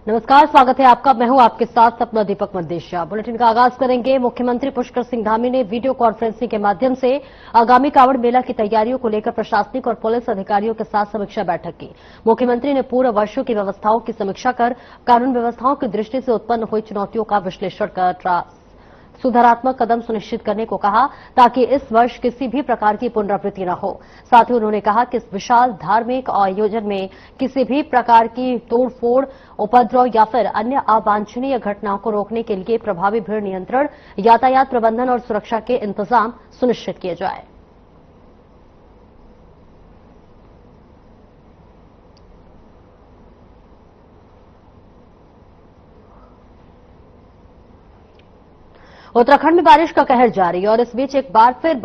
नमस्कार, स्वागत है आपका। मैं हूं आपके साथ सपना दीपक मंदेशिया। बुलेटिन का आगाज करेंगे। मुख्यमंत्री पुष्कर सिंह धामी ने वीडियो कॉन्फ्रेंसिंग के माध्यम से आगामी कांवड़ मेला की तैयारियों को लेकर प्रशासनिक और पुलिस अधिकारियों के साथ समीक्षा बैठक की। मुख्यमंत्री ने पूर्व वर्षों की व्यवस्थाओं की समीक्षा कर कानून व्यवस्थाओं की दृष्टि से उत्पन्न हुई चुनौतियों का विश्लेषण कर सुधारात्मक कदम सुनिश्चित करने को कहा, ताकि इस वर्ष किसी भी प्रकार की पुनरावृत्ति न हो। साथ ही उन्होंने कहा कि इस विशाल धार्मिक आयोजन में किसी भी प्रकार की तोड़फोड़, उपद्रव या फिर अन्य अवांछनीय घटनाओं को रोकने के लिए प्रभावी भीड़ नियंत्रण, यातायात प्रबंधन और सुरक्षा के इंतजाम सुनिश्चित किए जाए। उत्तराखंड में बारिश का कहर जारी और इस बीच एक बार फिर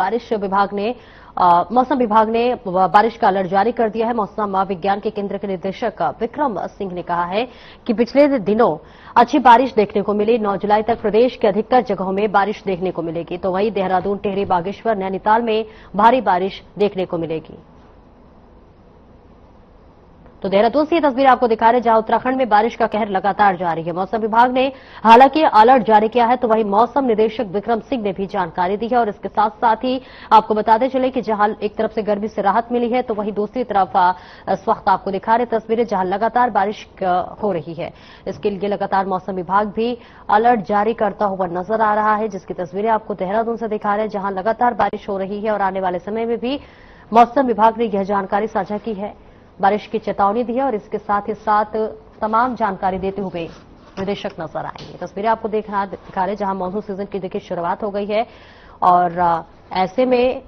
मौसम विभाग ने बारिश का अलर्ट जारी कर दिया है। मौसम विज्ञान के केंद्र के निदेशक विक्रम सिंह ने कहा है कि पिछले दिनों अच्छी बारिश देखने को मिली। 9 जुलाई तक प्रदेश के अधिकतर जगहों में बारिश देखने को मिलेगी, तो वहीं देहरादून, टिहरी, बागेश्वर, नैनीताल में भारी बारिश देखने को मिलेगी। तो देहरादून से ये तस्वीर आपको दिखा रहे हैं, जहां उत्तराखंड में बारिश का कहर लगातार जारी है। मौसम विभाग ने हालांकि अलर्ट जारी किया है, तो वहीं मौसम निदेशक विक्रम सिंह ने भी जानकारी दी है। और इसके साथ साथ ही आपको बताते चले कि जहां एक तरफ से गर्मी से राहत मिली है, तो वहीं दूसरी तरफ इस वक्त आपको दिखा रहे तस्वीरें जहां लगातार बारिश हो रही है। इसके लिए लगातार मौसम विभाग भी अलर्ट जारी करता हुआ नजर आ रहा है, जिसकी तस्वीरें आपको देहरादून से दिखा रहे हैं, जहां लगातार बारिश हो रही है। और आने वाले समय में भी मौसम विभाग ने यह जानकारी साझा की है, बारिश की चेतावनी दी है। और इसके साथ ही साथ तमाम जानकारी देते हुए निदेशक नजर आएंगे। तस्वीरें आपको दिखा रहे हैं, जहां मानसून सीजन की देखिए शुरुआत हो गई है और ऐसे में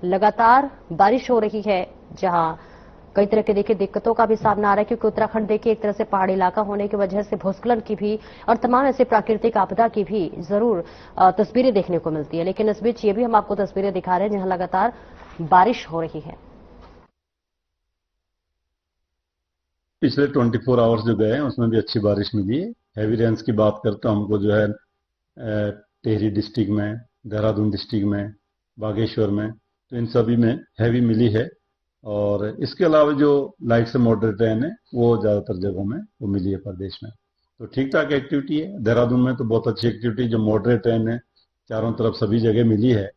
लगातार बारिश हो रही है, जहां कई तरह के देखिए दिक्कतों का भी सामना आ रहा है, क्योंकि उत्तराखंड देखिए एक तरह से पहाड़ी इलाका होने की वजह से भूस्खलन की भी और तमाम ऐसे प्राकृतिक आपदा की भी जरूर तस्वीरें देखने को मिलती है। लेकिन इस बीच ये भी हम आपको तस्वीरें दिखा रहे हैं जहां लगातार बारिश हो रही है। पिछले 24 आवर्स जो गए हैं उसमें भी अच्छी बारिश मिली है। हैवी रेंज की बात करते तो हमको जो है टिहरी डिस्ट्रिक्ट में, देहरादून डिस्ट्रिक्ट में, बागेश्वर में, तो इन सभी में हैवी मिली है। और इसके अलावा जो लाइट से मॉडरेट रेन है वो ज़्यादातर जगहों में वो मिली है प्रदेश में। तो ठीक ठाक एक्टिविटी है। देहरादून में तो बहुत अच्छी एक्टिविटी, जो मॉडरेट रेन है चारों तरफ सभी जगह मिली है।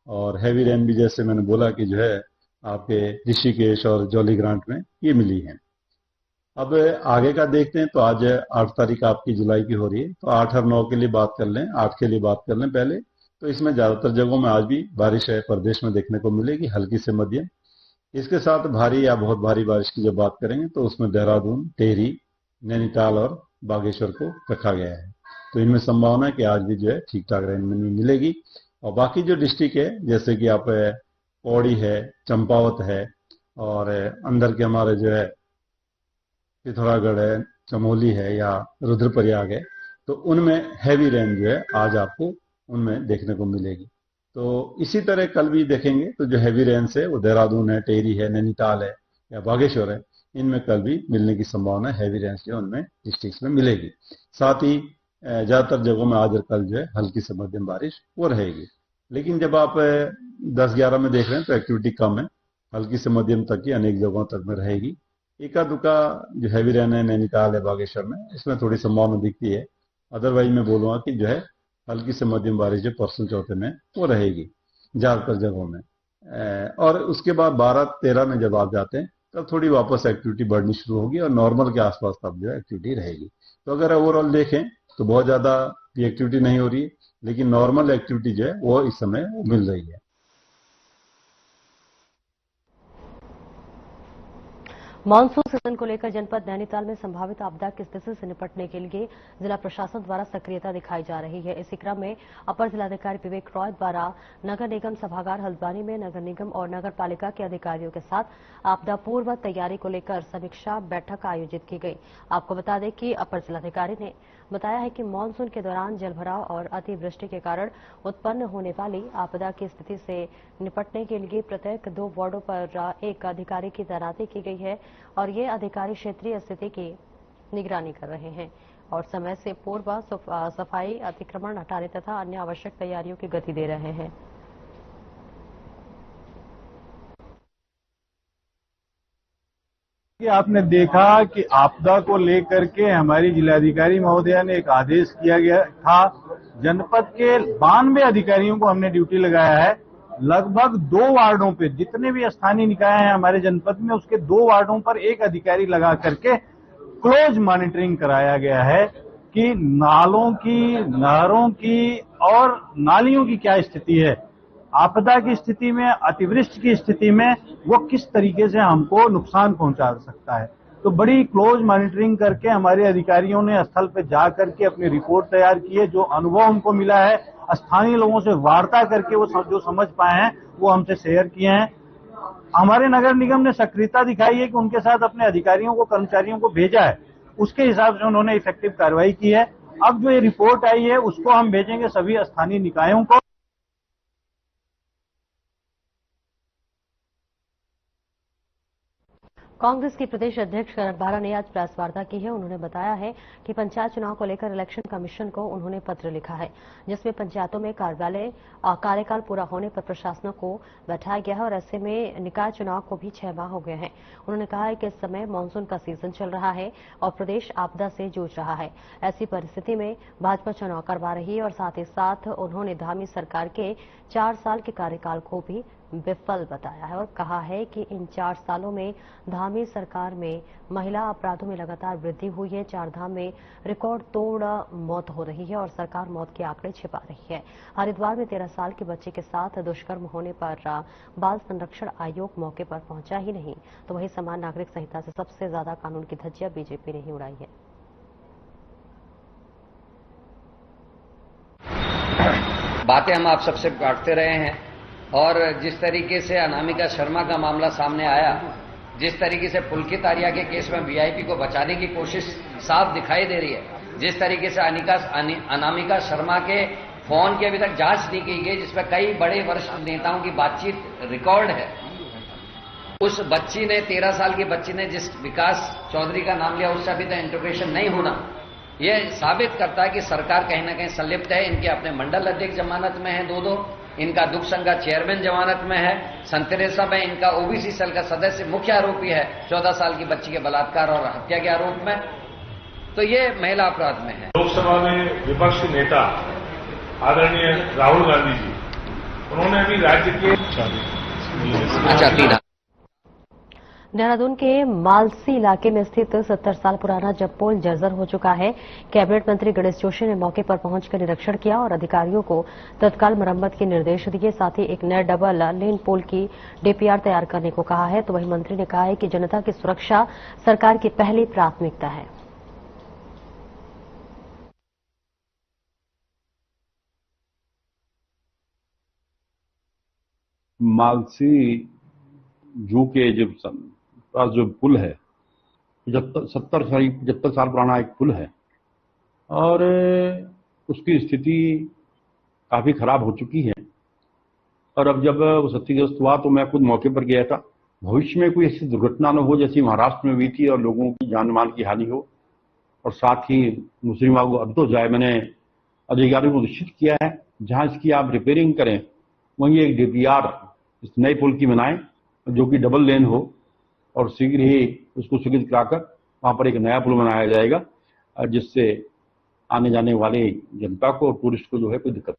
और हैवी रेन भी जैसे मैंने बोला कि जो है आपके ऋषिकेश और जौलीग्रांट में ये मिली है। अब आगे का देखते हैं। तो आज 8 तारीख आपकी जुलाई की हो रही है, तो 8 और 9 के लिए बात कर लें, 8 के लिए बात कर लें पहले। तो इसमें ज़्यादातर जगहों में आज भी बारिश है प्रदेश में देखने को मिलेगी, हल्की से मध्यम। इसके साथ भारी या बहुत भारी बारिश की जब बात करेंगे तो उसमें देहरादून, टिहरी, नैनीताल और बागेश्वर को रखा गया है। तो इनमें संभावना है कि आज भी जो है ठीक ठाक रेंज में मिलेगी। और बाकी जो डिस्ट्रिक्ट है, जैसे कि आप पौड़ी है, चंपावत है, और अंदर के हमारे जो है पिथौरागढ़ है, चमोली है या रुद्रप्रयाग है, तो उनमें हैवी रेन जो है आज आपको उनमें देखने को मिलेगी। तो इसी तरह कल भी देखेंगे तो जो हैवी रेन है वो देहरादून है, टेहरी है, नैनीताल है या बागेश्वर है, इनमें कल भी मिलने की संभावना है। हैवी रेन जो उनमें डिस्ट्रिक्ट में मिलेगी। साथ ही ज़्यादातर जगहों में आज और कल जो है हल्की से मध्यम बारिश वो रहेगी। लेकिन जब आप 10-11 में देख रहे हैं तो एक्टिविटी कम है, हल्की से मध्यम तक की अनेक जगहों तक में रहेगी। एका दुका जो हैवी रेन है नैनीताल है, बागेश्वर में, इसमें थोड़ी संभावना दिखती है। अदरवाइज मैं बोलूँगा कि जो है हल्की से मध्यम बारिश जो परसों चौथे में वो रहेगी ज़्यादातर जगहों में। और उसके बाद 12-13 में जब आप जाते हैं तब थोड़ी वापस एक्टिविटी बढ़नी शुरू होगी और नॉर्मल के आसपास तब जो है एक्टिविटी रहेगी। तो अगर ओवरऑल देखें तो बहुत ज़्यादा एक्टिविटी नहीं हो रही है, लेकिन नॉर्मल एक्टिविटी जो है वो इस समय मिल रही है। मानसून सीजन को लेकर जनपद नैनीताल में संभावित आपदा की स्थिति से निपटने के लिए जिला प्रशासन द्वारा सक्रियता दिखाई जा रही है। इसी क्रम में अपर जिलाधिकारी विवेक रॉय द्वारा नगर निगम सभागार हल्द्वानी में नगर निगम और नगर पालिका के अधिकारियों के साथ आपदा पूर्व तैयारी को लेकर समीक्षा बैठक आयोजित की गई। आपको बता दें कि अपर जिलाधिकारी ने बताया है कि मानसून के दौरान जलभराव और अतिवृष्टि के कारण उत्पन्न होने वाली आपदा की स्थिति से निपटने के लिए प्रत्येक 2 वार्डों पर एक अधिकारी की तैनाती की गई है और ये अधिकारी क्षेत्रीय स्थिति की निगरानी कर रहे हैं और समय से पूर्व सफाई, अतिक्रमण हटाने तथा अन्य आवश्यक तैयारियों की गति दे रहे हैं। कि आपने देखा कि आपदा को लेकर के हमारी जिलाधिकारी महोदया ने एक आदेश किया गया था। जनपद के 92 अधिकारियों को हमने ड्यूटी लगाया है। लगभग 2 वार्डों पे जितने भी स्थानीय निकाय हैं हमारे जनपद में, उसके 2 वार्डों पर एक अधिकारी लगा करके क्लोज मॉनिटरिंग कराया गया है कि नालों की, नहरों की और नालियों की क्या स्थिति है। आपदा की स्थिति में, अतिवृष्टि की स्थिति में वो किस तरीके से हमको नुकसान पहुंचा सकता है। तो बड़ी क्लोज मॉनिटरिंग करके हमारे अधिकारियों ने स्थल पे जा करके अपनी रिपोर्ट तैयार की है। जो अनुभव उनको मिला है, स्थानीय लोगों से वार्ता करके वो जो समझ पाए हैं वो हमसे शेयर किए हैं। हमारे नगर निगम ने सक्रियता दिखाई है कि उनके साथ अपने अधिकारियों को, कर्मचारियों को भेजा है, उसके हिसाब से उन्होंने इफेक्टिव कार्रवाई की है। अब जो ये रिपोर्ट आई है उसको हम भेजेंगे सभी स्थानीय निकायों को। कांग्रेस के प्रदेश अध्यक्ष शरद बारा ने आज प्रेस वार्ता की है। उन्होंने बताया है कि पंचायत चुनाव को लेकर इलेक्शन कमीशन को उन्होंने पत्र लिखा है, जिसमें पंचायतों में कार्यकाल पूरा होने पर प्रशासनों को बैठाया गया है और ऐसे में निकाय चुनाव को भी 6 माह हो गए हैं। उन्होंने कहा है कि इस समय मानसून का सीजन चल रहा है और प्रदेश आपदा से जूझ रहा है। ऐसी परिस्थिति में भाजपा चुनाव करवा रही है और साथ ही साथ उन्होंने धामी सरकार के 4 साल के कार्यकाल को भी विफल बताया है और कहा है कि इन 4 सालों में धामी सरकार में महिला अपराधों में लगातार वृद्धि हुई है। 4 धाम में रिकॉर्ड तोड़ मौत हो रही है और सरकार मौत के आंकड़े छिपा रही है। हरिद्वार में 13 साल के बच्चे के साथ दुष्कर्म होने पर बाल संरक्षण आयोग मौके पर पहुंचा ही नहीं, तो वही समान नागरिक संहिता से सबसे ज्यादा कानून की धज्जियां बीजेपी ने ही उड़ाई है। बातें हम आप सबसे बांटते रहे हैं और जिस तरीके से अनामिका शर्मा का मामला सामने आया, जिस तरीके से पुलकित आर्या के केस में वीआईपी को बचाने की कोशिश साफ दिखाई दे रही है, जिस तरीके से अनामिका शर्मा के फोन की अभी तक जांच नहीं की गई, जिसमें कई बड़े वरिष्ठ नेताओं की बातचीत रिकॉर्ड है। उस बच्ची ने, 13 साल की बच्ची ने जिस विकास चौधरी का नाम लिया, उससे अभी तक इंट्रोगेशन नहीं होना, यह साबित करता है कि सरकार कहीं ना कहीं संलिप्त है। इनके अपने मंडल अध्यक्ष जमानत में है 2-2, इनका दुख संघ का चेयरमैन जमानत में है, संतरेसा में इनका ओबीसी सेल का सदस्य मुख्य आरोपी है 14 साल की बच्ची के बलात्कार और हत्या के आरोप में, तो ये महिला अपराध में है। लोकसभा में विपक्षी नेता आदरणीय राहुल गांधी जी, उन्होंने अभी राज्य के देहरादून के मालसी इलाके में स्थित 70 साल पुराना जब पोल जर्जर हो चुका है। कैबिनेट मंत्री गणेश जोशी ने मौके पर पहुंचकर निरीक्षण किया और अधिकारियों को तत्काल मरम्मत के निर्देश दिए। साथ ही एक नया डबल लेन पोल की डीपीआर तैयार करने को कहा है। तो वहीं मंत्री ने कहा है कि जनता की सुरक्षा सरकार की पहली प्राथमिकता है। मालसी जू के जो पुल है, 75 साल पुराना एक पुल है और उसकी स्थिति काफी खराब हो चुकी है। और अब जब वो क्षतिग्रस्त हुआ तो मैं खुद मौके पर गया था। भविष्य में कोई ऐसी दुर्घटना न हो जैसी महाराष्ट्र में हुई थी और लोगों की जान माल की हानि हो, और साथ ही मुस्लिम को अब तो जाए, मैंने अधिकारियों को निश्चित किया है जहां इसकी आप रिपेयरिंग करें वहीं एक डीपीआर इस नए पुल की बनाएं जो कि डबल लेन हो और शीघ्र ही उसको स्वीकृत कराकर वहां पर एक नया पुल बनाया जाएगा, जिससे आने जाने वाले जनता को, टूरिस्ट को जो है कोई दिक्कत।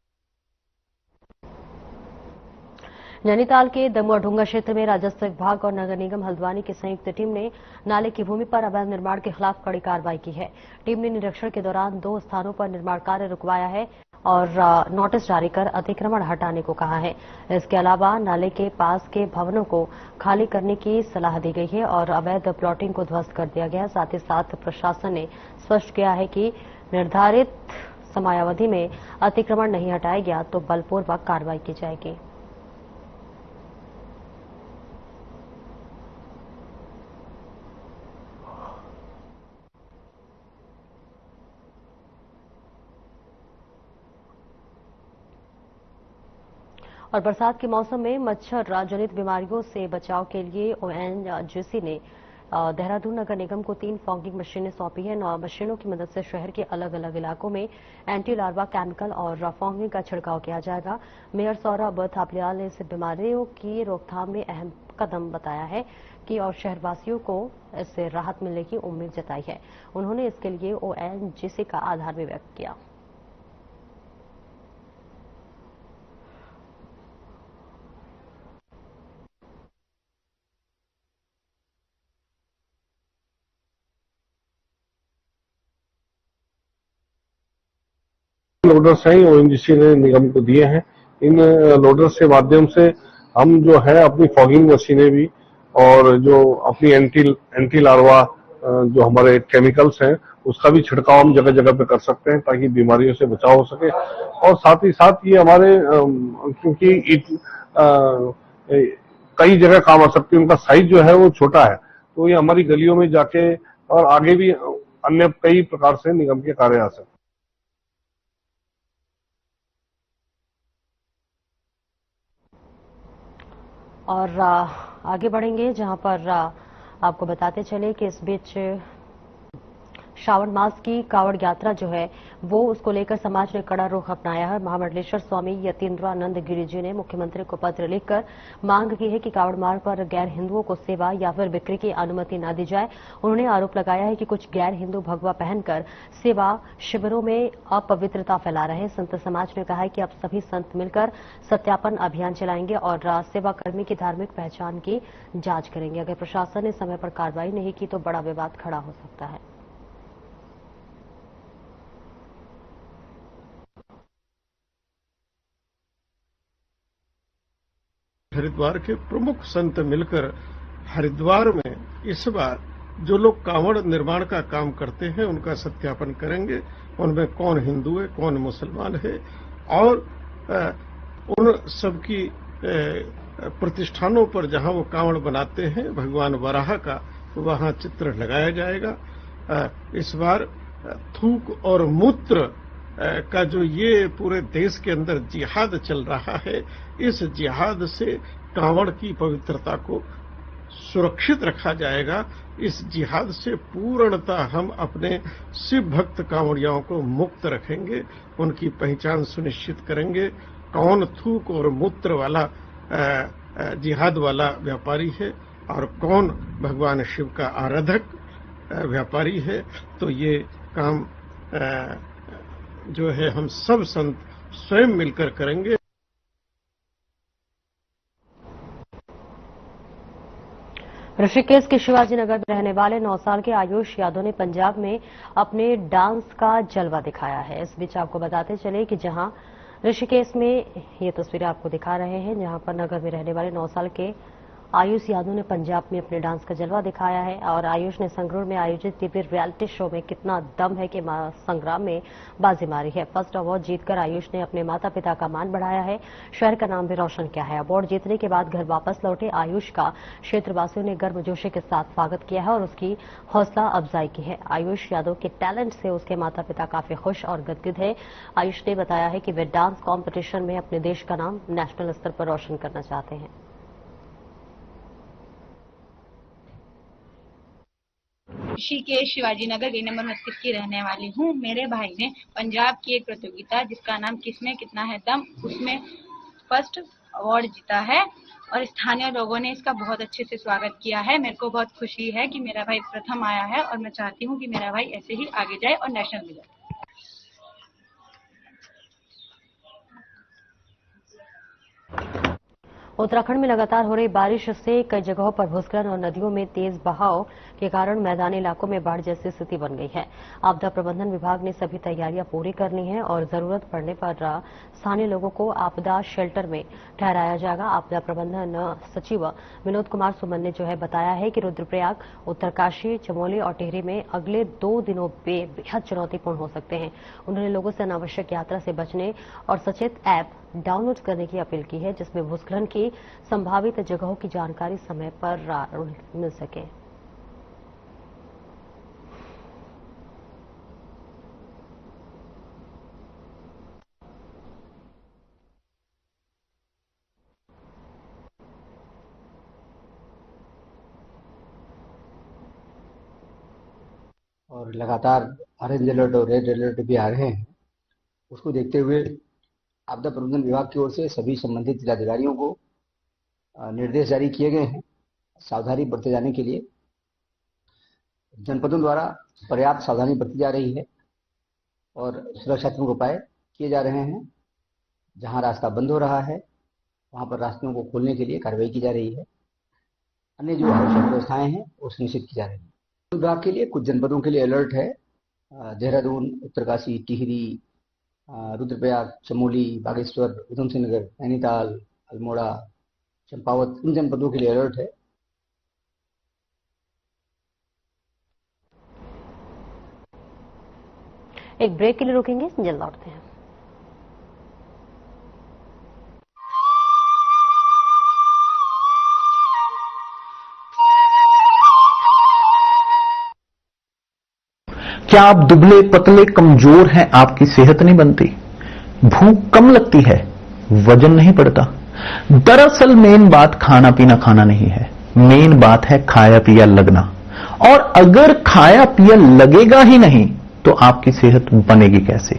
नैनीताल के दमुआ क्षेत्र में राजस्व विभाग और नगर निगम हल्द्वानी की संयुक्त टीम ने नाले की भूमि पर अवैध निर्माण के खिलाफ कड़ी कार्रवाई की है। टीम ने निरीक्षण के दौरान 2 स्थानों पर निर्माण कार्य रुकवाया है और नोटिस जारी कर अतिक्रमण हटाने को कहा है। इसके अलावा नाले के पास के भवनों को खाली करने की सलाह दी गई है और अवैध प्लॉटिंग को ध्वस्त कर दिया गया। साथ ही साथ प्रशासन ने स्पष्ट किया है कि निर्धारित समयावधि में अतिक्रमण नहीं हटाया गया तो बलपूर्वक कार्रवाई की जाएगी। और बरसात के मौसम में मच्छर जनित बीमारियों से बचाव के लिए ओएनजीसी ने देहरादून नगर निगम को 3 फॉगिंग मशीनें सौंपी है। 9 मशीनों की मदद से शहर के अलग अलग इलाकों में एंटी लार्वा केमिकल और फॉगिंग का छिड़काव किया जाएगा। मेयर सौरभ थापलियाल ने इस बीमारियों की रोकथाम में अहम कदम बताया है कि और शहरवासियों को इससे राहत मिलने की उम्मीद जताई है। उन्होंने इसके लिए ONGC का आभार भी व्यक्त किया। लोडर्स हैं ONGC ने निगम को दिए हैं। इन लोडर्स के माध्यम से हम जो है अपनी फॉगिंग मशीनें भी और जो अपनी एंटी लार्वा जो हमारे केमिकल्स हैं उसका भी छिड़काव हम जगह जगह पे कर सकते हैं ताकि बीमारियों से बचाव हो सके। और साथ ही साथ ये हमारे क्योंकि कई जगह काम आ सकती है, उनका साइज जो है वो छोटा है, तो ये हमारी गलियों में जाके और आगे भी अन्य कई प्रकार से निगम के कार्य आ सकते हैं। और आगे बढ़ेंगे, जहां पर आपको बताते चले कि इस बीच श्रावण मास की कावड़ यात्रा जो है वो उसको लेकर समाज ने कड़ा रुख अपनाया है। महामंडलेश्वर स्वामी यतीन्द्रानंद गिरी जी ने मुख्यमंत्री को पत्र लिखकर मांग की है कि कावड़ मार्ग पर गैर हिंदुओं को सेवा या फिर बिक्री की अनुमति न दी जाए। उन्होंने आरोप लगाया है कि कुछ गैर हिंदू भगवा पहनकर सेवा शिविरों में अपवित्रता फैला रहे हैं। संत समाज ने कहा है कि अब सभी संत मिलकर सत्यापन अभियान चलाएंगे और सेवाकर्मी की धार्मिक पहचान की जांच करेंगे। अगर प्रशासन ने समय पर कार्रवाई नहीं की तो बड़ा विवाद खड़ा हो सकता है। हरिद्वार के प्रमुख संत मिलकर हरिद्वार में इस बार जो लोग कांवड़ निर्माण का काम करते हैं उनका सत्यापन करेंगे, उनमें कौन हिंदू है कौन मुसलमान है, और उन सबकी प्रतिष्ठानों पर जहां वो कांवड़ बनाते हैं भगवान वराह का, वहां चित्र लगाया जाएगा। इस बार थूक और मूत्र का जो ये पूरे देश के अंदर जिहाद चल रहा है, इस जिहाद से कांवड़ की पवित्रता को सुरक्षित रखा जाएगा। इस जिहाद से पूर्णतः हम अपने शिव भक्त कांवड़ियाओं को मुक्त रखेंगे, उनकी पहचान सुनिश्चित करेंगे। कौन थूक और मूत्र वाला जिहाद वाला व्यापारी है और कौन भगवान शिव का आराधक व्यापारी है, तो ये काम जो है हम सब संत स्वयं मिलकर करेंगे। ऋषिकेश के शिवाजी नगर में रहने वाले 9 साल के आयुष यादव ने पंजाब में अपने डांस का जलवा दिखाया है। इस बीच आपको बताते चले कि जहां ऋषिकेश में ये तस्वीरें आपको दिखा रहे हैं, जहां पर नगर में रहने वाले 9 साल के आयुष यादव ने पंजाब में अपने डांस का जलवा दिखाया है। और आयुष ने संगरूर में आयोजित टीवी रियलिटी शो में कितना दम है कि संग्राम में बाजी मारी है। फर्स्ट अवार्ड जीतकर आयुष ने अपने माता पिता का मान बढ़ाया है, शहर का नाम भी रोशन किया है। अवार्ड जीतने के बाद घर वापस लौटे आयुष का क्षेत्रवासियों ने गर्मजोशी के साथ स्वागत किया है और उसकी हौसला अफजाई की है। आयुष यादव के टैलेंट से उसके माता पिता काफी खुश और गदगद है। आयुष ने बताया है कि वे डांस कॉम्पिटिशन में अपने देश का नाम नेशनल स्तर पर रोशन करना चाहते हैं। ऋषिकेश शिवाजी नगर गली नंबर 29 की रहने वाली हूँ। मेरे भाई ने पंजाब की एक प्रतियोगिता जिसका नाम किसमें कितना है दम, उसमें फर्स्ट अवार्ड जीता है और स्थानीय लोगों ने इसका बहुत अच्छे से स्वागत किया है। मेरे को बहुत खुशी है कि मेरा भाई प्रथम आया है और मैं चाहती हूँ कि मेरा भाई ऐसे ही आगे जाए और नेशनल में जाए। उत्तराखंड में लगातार हो रही बारिश से कई जगहों पर भूस्खलन और नदियों में तेज बहाव के कारण मैदानी इलाकों में बाढ़ जैसी स्थिति बन गई है। आपदा प्रबंधन विभाग ने सभी तैयारियां पूरी कर ली हैं और जरूरत पड़ने पर स्थानीय लोगों को आपदा शेल्टर में ठहराया जाएगा। आपदा प्रबंधन सचिव विनोद कुमार सुमन ने जो है बताया है कि रुद्रप्रयाग, उत्तरकाशी, चमोली और टिहरी में अगले 2 दिनों बेहद चुनौतीपूर्ण हो सकते हैं। उन्होंने लोगों से अनावश्यक यात्रा से बचने और सचेत ऐप डाउनलोड करने की अपील की है, जिसमें भूस्खलन की संभावित जगहों की जानकारी समय पर मिल सके। और लगातार ऑरेंज अलर्ट और रेड अलर्ट भी आ रहे हैं। उसको देखते हुए आपदा प्रबंधन विभाग की ओर से सभी संबंधित जिलाधिकारियों को निर्देश जारी किए गए हैं सावधानी बरते जाने के लिए। जनपदों द्वारा पर्याप्त सावधानी बरती जा रही है और सुरक्षात्मक उपाय किए जा रहे हैं। जहां रास्ता बंद हो रहा है वहां पर रास्तों को खोलने के लिए कार्रवाई की जा रही है। अन्य जो आवश्यक व्यवस्थाएं हैं वो सुनिश्चित की जा रही है। विभाग के लिए कुछ जनपदों के लिए अलर्ट है। देहरादून, उत्तरकाशी, टिहरी, रुद्रप्रयाग, चमोली, बागेश्वर, उधम सिंह नगर, नैनीताल, अल्मोड़ा, चंपावत, इन जनपदों के लिए अलर्ट है। एक ब्रेक के लिए रुकेंगे, जल्द लौटते हैं। क्या आप दुबले पतले कमजोर हैं? आपकी सेहत नहीं बनती, भूख कम लगती है, वजन नहीं बढ़ता। दरअसल मेन बात खाना पीना खाना नहीं है, मेन बात है खाया पिया लगना। और अगर खाया पिया लगेगा ही नहीं तो आपकी सेहत बनेगी कैसे?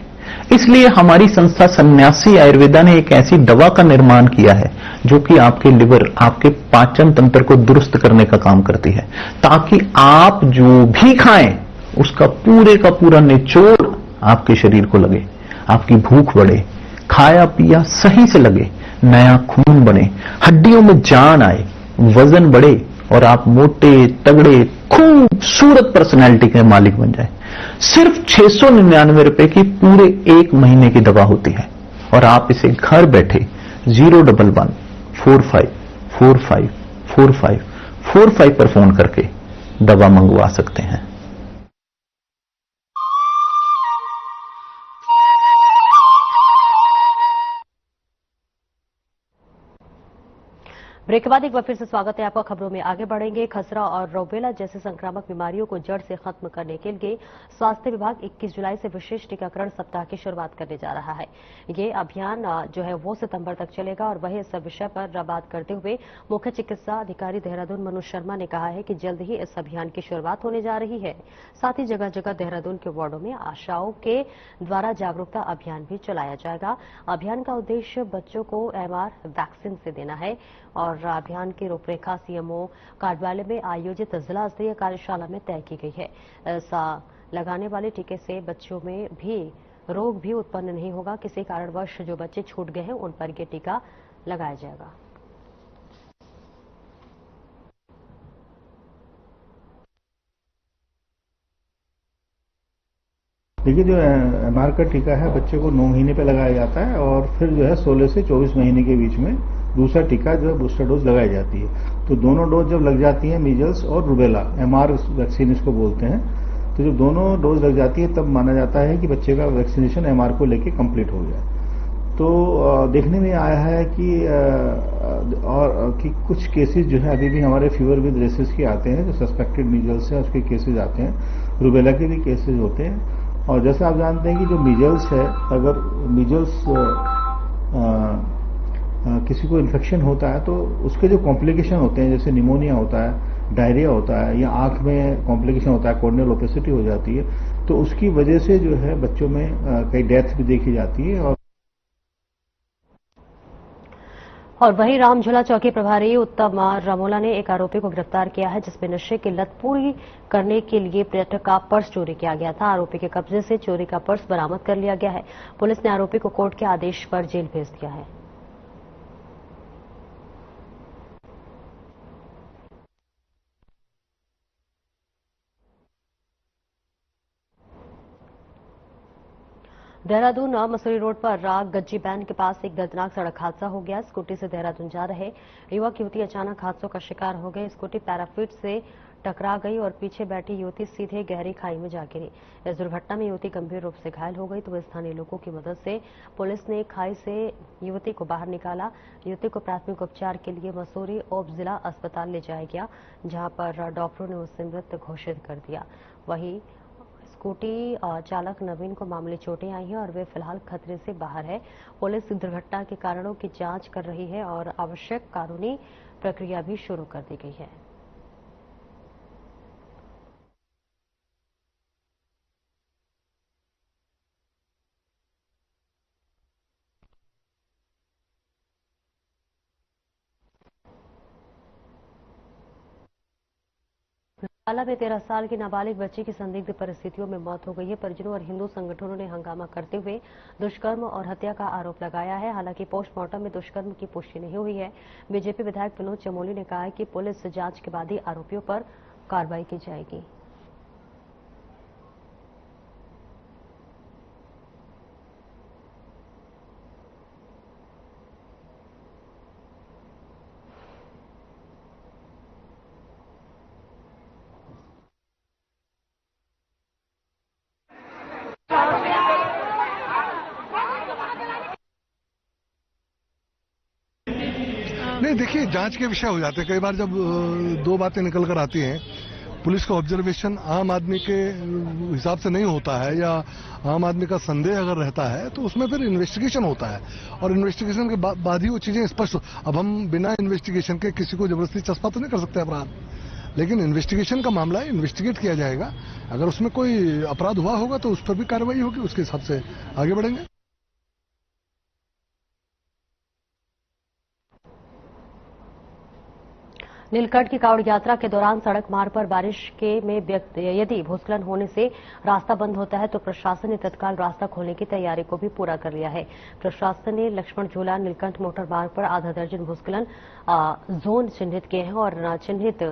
इसलिए हमारी संस्था सन्यासी आयुर्वेदा ने एक ऐसी दवा का निर्माण किया है जो कि आपके लिवर, आपके पाचन तंत्र को दुरुस्त करने का काम करती है, ताकि आप जो भी खाएं उसका पूरे का पूरा निचोड़ आपके शरीर को लगे, आपकी भूख बढ़े, खाया पिया सही से लगे, नया खून बने, हड्डियों में जान आए, वजन बढ़े और आप मोटे तगड़े खूबसूरत पर्सनैलिटी के मालिक बन जाए। सिर्फ 699 रुपए की पूरे 1 महीने की दवा होती है और आप इसे घर बैठे 01145454545 पर फोन करके दवा मंगवा सकते हैं। ब्रेक के बाद एक बार फिर से स्वागत है आपका। खबरों में आगे बढ़ेंगे। खसरा और रूबेला जैसे संक्रामक बीमारियों को जड़ से खत्म करने के लिए स्वास्थ्य विभाग 21 जुलाई से विशेष टीकाकरण सप्ताह की शुरुआत करने जा रहा है। ये अभियान जो है वो सितंबर तक चलेगा और वही इस विषय पर बात करते हुए मुख्य चिकित्सा अधिकारी देहरादून मनोज शर्मा ने कहा है कि जल्द ही इस अभियान की शुरुआत होने जा रही है। साथ ही जगह जगह देहरादून के वार्डों में आशाओं के द्वारा जागरूकता अभियान भी चलाया जाएगा। अभियान का उद्देश्य बच्चों को MR वैक्सीन से देना है और अभियान की रूपरेखा सीएमओ कार्यालय में आयोजित जिला स्तरीय कार्यशाला में तय की गई है। ऐसा लगाने वाले टीके से बच्चों में भी रोग भी उत्पन्न नहीं होगा। किसी कारणवश जो बच्चे छूट गए हैं उन पर यह टीका लगाया जाएगा। देखिए, जो MR का टीका है बच्चे को 9 महीने पे लगाया जाता है और फिर जो है 16 से 24 महीने के बीच में दूसरा टीका जो है बूस्टर डोज लगाई जाती है। तो दोनों डोज जब लग जाती है, मीजल्स और रूबेला, MR वैक्सीन इसको बोलते हैं, तो जब दोनों डोज लग जाती है तब माना जाता है कि बच्चे का वैक्सीनेशन MR को लेके कंप्लीट हो गया। तो देखने में आया है कि कुछ केसेस जो है अभी भी हमारे फीवर विद रेसिस के आते हैं, जो सस्पेक्टेड मीजल्स है उसके केसेस आते हैं, रूबेला के भी केसेस होते हैं। और जैसे आप जानते हैं कि जो मीजल्स है, अगर मीजल्स किसी को इन्फेक्शन होता है तो उसके जो कॉम्प्लिकेशन होते हैं, जैसे निमोनिया होता है, डायरिया होता है, या आंख में कॉम्प्लिकेशन होता है, कॉर्नियल ओपेसिटी हो जाती है, तो उसकी वजह से जो है बच्चों में कई डेथ भी देखी जाती है। और वहीं रामझूला चौकी प्रभारी उत्तम रमोला ने एक आरोपी को गिरफ्तार किया है जिसमें नशे की लत पूरी करने के लिए पर्यटक का पर्स चोरी किया गया था। आरोपी के कब्जे से चोरी का पर्स बरामद कर लिया गया है। पुलिस ने आरोपी को कोर्ट के आदेश पर जेल भेज दिया है। देहरादून मसूरी रोड पर राग गज्जी बैंड के पास एक दर्दनाक सड़क हादसा हो गया। स्कूटी से देहरादून जा रहे युवक युवती अचानक हादसों का शिकार हो गए। स्कूटी पैराफिट से टकरा गई और पीछे बैठी युवती सीधे गहरी खाई में जा गिरी। इस दुर्घटना में युवती गंभीर रूप से घायल हो गई तो स्थानीय लोगों की मदद से पुलिस ने खाई से युवती को बाहर निकाला। युवती को प्राथमिक उपचार के लिए मसूरी उप जिला अस्पताल ले जाया गया, जहां पर डॉक्टरों ने उसे मृत घोषित कर दिया। वहीं स्कूटी चालक नवीन को मामूली चोटें आई हैं और वे फिलहाल खतरे से बाहर है। पुलिस दुर्घटना के कारणों की जांच कर रही है और आवश्यक कानूनी प्रक्रिया भी शुरू कर दी गई है। अंबाला में 13 साल की नाबालिग बच्ची की संदिग्ध परिस्थितियों में मौत हो गई है। परिजनों और हिंदू संगठनों ने हंगामा करते हुए दुष्कर्म और हत्या का आरोप लगाया है। हालांकि पोस्टमार्टम में दुष्कर्म की पुष्टि नहीं हुई है। बीजेपी विधायक विनोद चमोली ने कहा है कि पुलिस जांच के बाद ही आरोपियों पर कार्रवाई की जाएगी। नहीं, देखिए, जांच के विषय हो जाते हैं। कई बार जब दो बातें निकल कर आती हैं, पुलिस का ऑब्जर्वेशन आम आदमी के हिसाब से नहीं होता है या आम आदमी का संदेह अगर रहता है तो उसमें फिर इन्वेस्टिगेशन होता है और इन्वेस्टिगेशन के बाद ही वो चीजें स्पष्ट। अब हम बिना इन्वेस्टिगेशन के किसी को जबरदस्ती चस्पा तो नहीं कर सकते अपराध, लेकिन इन्वेस्टिगेशन का मामला है, इन्वेस्टिगेट किया जाएगा। अगर उसमें कोई अपराध हुआ होगा तो उस पर भी कार्रवाई होगी, उसके हिसाब से आगे बढ़ेंगे। नीलकंठ की कावड़ यात्रा के दौरान सड़क मार्ग पर बारिश में यदि भूस्खलन होने से रास्ता बंद होता है तो प्रशासन ने तत्काल रास्ता खोलने की तैयारी को भी पूरा कर लिया है। प्रशासन ने लक्ष्मण झूला नीलकंठ मोटर मार्ग पर आधा दर्जन भूस्खलन जोन चिन्हित किए हैं और चिन्हित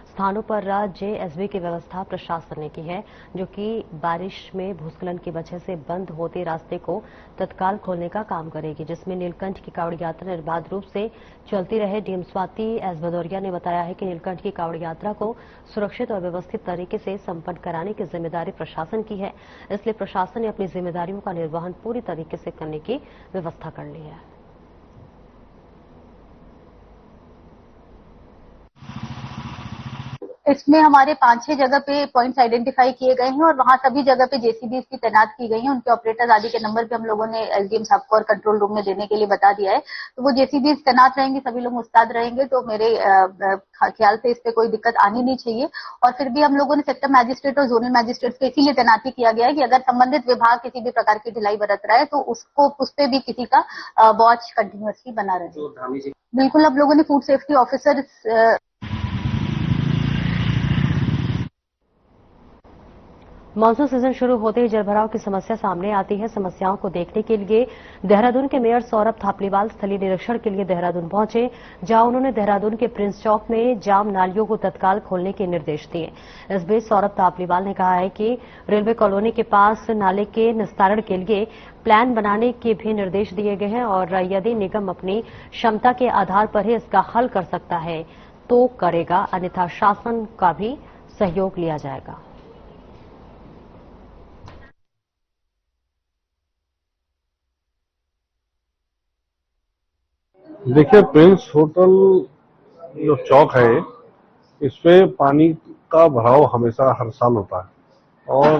स्थानों पर जेएसबी की व्यवस्था प्रशासन ने की है, जो कि बारिश में भूस्खलन की वजह से बंद होते रास्ते को तत्काल खोलने का काम करेगी, जिसमें नीलकंठ की कावड़ यात्रा निर्बाध रूप से चलती रहे। डीएम स्वाति एस भदौरिया ने बताया है कि नीलकंठ की कावड़ यात्रा को सुरक्षित और व्यवस्थित तरीके से संपन्न कराने की जिम्मेदारी प्रशासन की है, इसलिए प्रशासन ने अपनी जिम्मेदारियों का निर्वहन पूरी तरीके से करने की व्यवस्था कर ली है। इसमें हमारे 5-6 जगह पे पॉइंट्स आइडेंटिफाई किए गए हैं और वहां सभी जगह पे जेसीबीज की तैनात की गई हैं। उनके ऑपरेटर आदि के नंबर भी हम लोगों ने एसडीएम साहब को और कंट्रोल रूम में देने के लिए बता दिया है। तो वो जेसीबीज तैनात रहेंगे, सभी लोग मुस्तैद रहेंगे, तो मेरे ख्याल से इस पे कोई दिक्कत आनी नहीं चाहिए। और फिर भी हम लोगों ने सेक्टर मैजिस्ट्रेट और जोनल मैजिस्ट्रेट को इसीलिए तैनाती किया गया है कि अगर संबंधित विभाग किसी भी प्रकार की ढिलाई बरत रहा है तो उस पे भी किसी का वॉच कंटिन्यूअसली बना रहे। बिल्कुल, अब लोगों ने food safety officer monsoon season शुरू होते ही जलभराव की समस्या सामने आती है। समस्याओं को देखने के लिए देहरादून के मेयर सौरभ थापलीवाल स्थलीय निरीक्षण के लिए देहरादून पहुंचे, जहां उन्होंने देहरादून के प्रिंस चौक में जाम नालियों को तत्काल खोलने के निर्देश दिए। इस बीच सौरभ थापलीवाल ने कहा है कि रेलवे कॉलोनी के पास नाले के निस्तारण के लिए प्लान बनाने के भी निर्देश दिए गए हैं और यदि निगम अपनी क्षमता के आधार पर ही इसका हल कर सकता है तो करेगा, अन्यथा शासन का भी सहयोग लिया जाएगा। देखिए, प्रिंस होटल जो चौक है, इस पे पानी का भराव हमेशा हर साल होता है और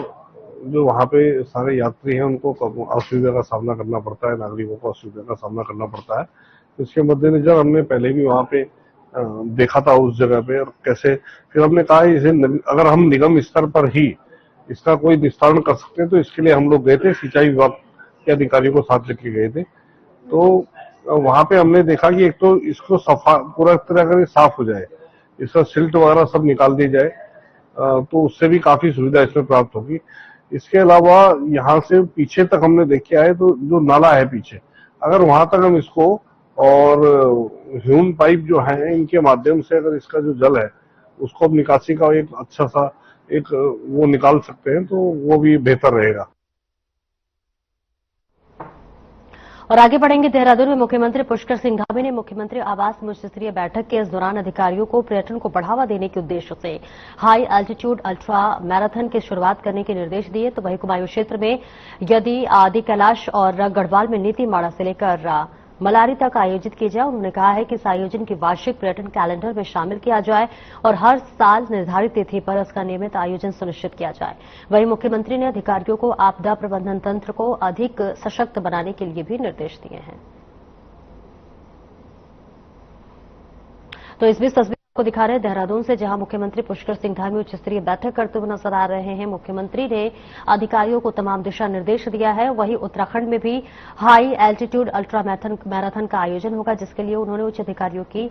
जो वहाँ पे सारे यात्री हैं उनको असुविधा का सामना करना पड़ता है, नागरिकों को असुविधा का सामना करना पड़ता है। इसके मद्देनजर हमने पहले भी वहाँ पे देखा था उस जगह पे, और कैसे फिर हमने कहा इसे अगर हम निगम स्तर पर ही इसका कोई निस्तारण कर सकते हैं तो इसके लिए हम लोग गए थे, सिंचाई विभाग के अधिकारियों को साथ लेके गए थे। तो वहां पे हमने देखा कि एक तो इसको सफा पूरा तरह अगर साफ हो जाए, इसका सिल्ट वगैरह सब निकाल दी जाए तो उससे भी काफी सुविधा इसमें प्राप्त होगी। इसके अलावा यहाँ से पीछे तक हमने देखे आए तो जो नाला है पीछे, अगर वहां तक हम इसको और ह्यूम पाइप जो है इनके माध्यम से अगर इसका जो जल है उसको अब निकासी का एक अच्छा सा एक वो निकाल सकते हैं तो वो भी बेहतर रहेगा। और आगे बढ़ेंगे। देहरादून में मुख्यमंत्री पुष्कर सिंह धामी ने मुख्यमंत्री आवास में उच्चस्तरीय बैठक के इस दौरान अधिकारियों को पर्यटन को बढ़ावा देने के उद्देश्य से हाई एल्टीट्यूड अल्ट्रा मैराथन की शुरुआत करने के निर्देश दिए। तो वहीं कुमायूं क्षेत्र में यदि आदि कैलाश और गढ़वाल में नीति माड़ा से लेकर मलारी तक आयोजित की जाए। उन्होंने कहा है कि इस आयोजन की वार्षिक पर्यटन कैलेंडर में शामिल किया जाए और हर साल निर्धारित तिथि पर इसका नियमित आयोजन सुनिश्चित किया जाए। वहीं मुख्यमंत्री ने अधिकारियों को आपदा प्रबंधन तंत्र को अधिक सशक्त बनाने के लिए भी निर्देश दिए हैं। तो इस बीच तस्वीर को दिखा रहे हैं देहरादून से, जहां मुख्यमंत्री पुष्कर सिंह धामी उच्च स्तरीय बैठक करते हुए नजर आ रहे हैं। मुख्यमंत्री ने अधिकारियों को तमाम दिशा निर्देश दिया है। वहीं उत्तराखंड में भी हाई एल्टीट्यूड अल्ट्रा मैराथन का आयोजन होगा, जिसके लिए उन्होंने उच्च अधिकारियों की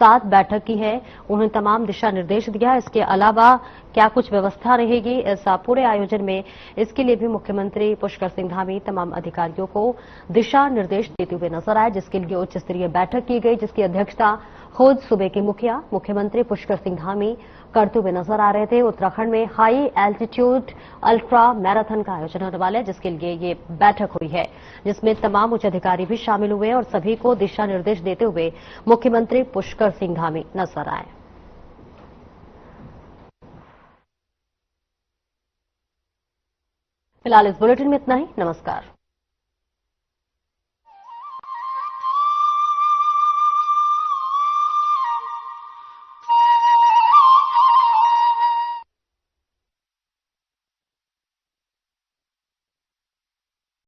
साथ बैठक की है। उन्होंने तमाम दिशा निर्देश दिया। इसके अलावा क्या कुछ व्यवस्था रहेगी इस पूरे आयोजन में, इसके लिए भी मुख्यमंत्री पुष्कर सिंह धामी तमाम अधिकारियों को दिशा निर्देश देते हुए नजर आए, जिसके लिए उच्च स्तरीय बैठक की गई, जिसकी अध्यक्षता खुद सूबे के मुखिया मुख्यमंत्री पुष्कर सिंह धामी करते हुए नजर आ रहे थे। उत्तराखंड में हाई एल्टीट्यूड अल्ट्रा मैराथन का आयोजन होने वाला है, जिसके लिए ये बैठक हुई है, जिसमें तमाम उच्च अधिकारी भी शामिल हुए और सभी को दिशा निर्देश देते हुए मुख्यमंत्री पुष्कर सिंह धामी नजर आए। फिलहाल इस बुलेटिन में इतना ही। नमस्कार।